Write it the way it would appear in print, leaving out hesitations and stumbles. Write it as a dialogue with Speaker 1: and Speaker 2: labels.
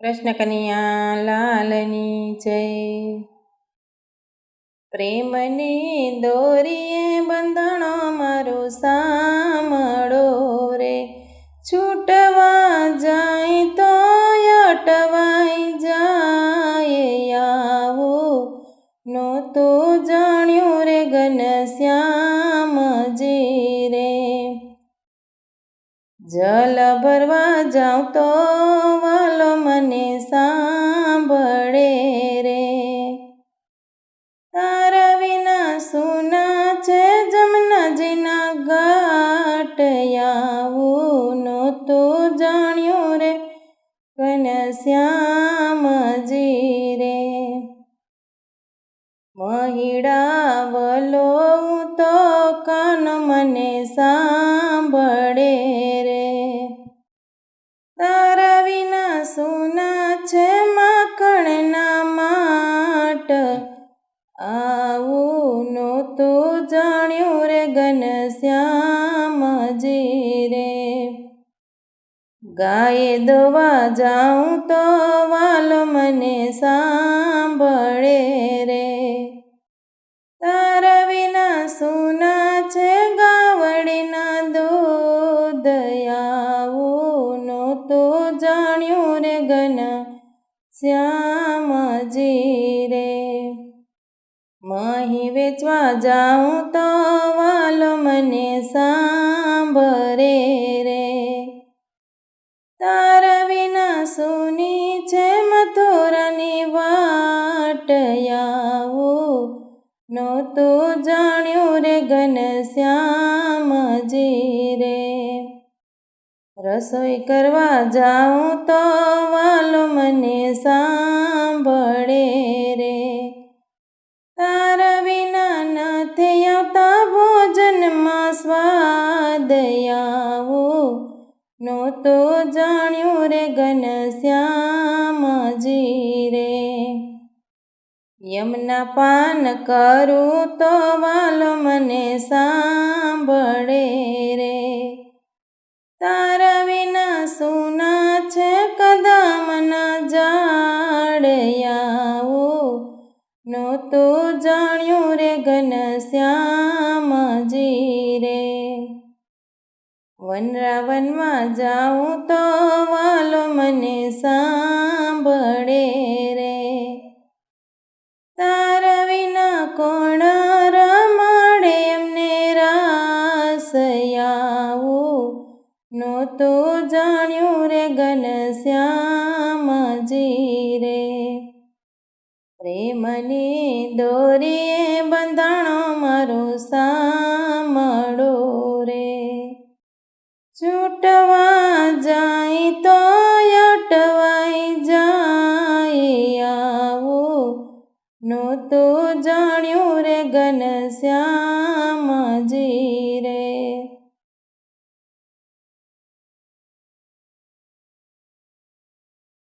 Speaker 1: કૃષ્ણ કનૈયા લાલની જય। પ્રેમની દોરીએ બંધણો મારો સાંભળો રે, છૂટવા જાય તો અટવાઈ જાય આવું નહોતું જાણ્યું રે ઘનશ્યામજી રે। જલ ભરવા જાઉં તો વાલો મને સાંભળે રે, તારા વિના સુના છે જમનાજીના ઘાટ આવું નહોતું જાણ્યું રે ઘનશ્યામજી રે। મહિડા વલો તો કાન મને સાંભળે રે, તારા વિના સુના છે માખણના માટ આવું નહોતું જાણ્યું રે ઘનશ્યામજી રે। ગાય દોવા જાઉં તો વાલો મને સાંભળે રે, તારા વિના સુના છે ગાવડીના દૂધ આવું નહોતું જાણ્યું રે ઘનશ્યામજી રે। મહી વેચવા જાઉં તો વાલો મને સાંભળે રે, તારા વિના સુની છે મથુરાની વાટ આવું નહોતું જાણ્યું રે ઘનશ્યામજી રે। રસોઈ કરવા જાઉં તો વાલો મને સાંભળે રે, તારા વિના નથી આવતા ભોજનમાં સ્વાદ આવું નહોતું જાણ્યું રે ઘનશ્યામજી રે। યમના પાન કરું તો વાલો મને સાંભળે રે, તારા વિના સુના છે કદમના ઝાડ આવું નહોતું જાણ્યું રે ઘનશ્યામજી રે। વનરાવનમાં જાઉં તો વાલો મને સાંભળે રે, તારા વિના કોણ રમાડે એમને રાસ આવું નહોતું જાણ્યું રે ઘનશ્યામજી રે। પ્રેમની દોરીએ બંધાણો મારો સાંભળો રે, છૂટવા જાય તો અટવાઈ જાય આવું નહોતું જાણ્યું રે ઘનશ્યામજી રે।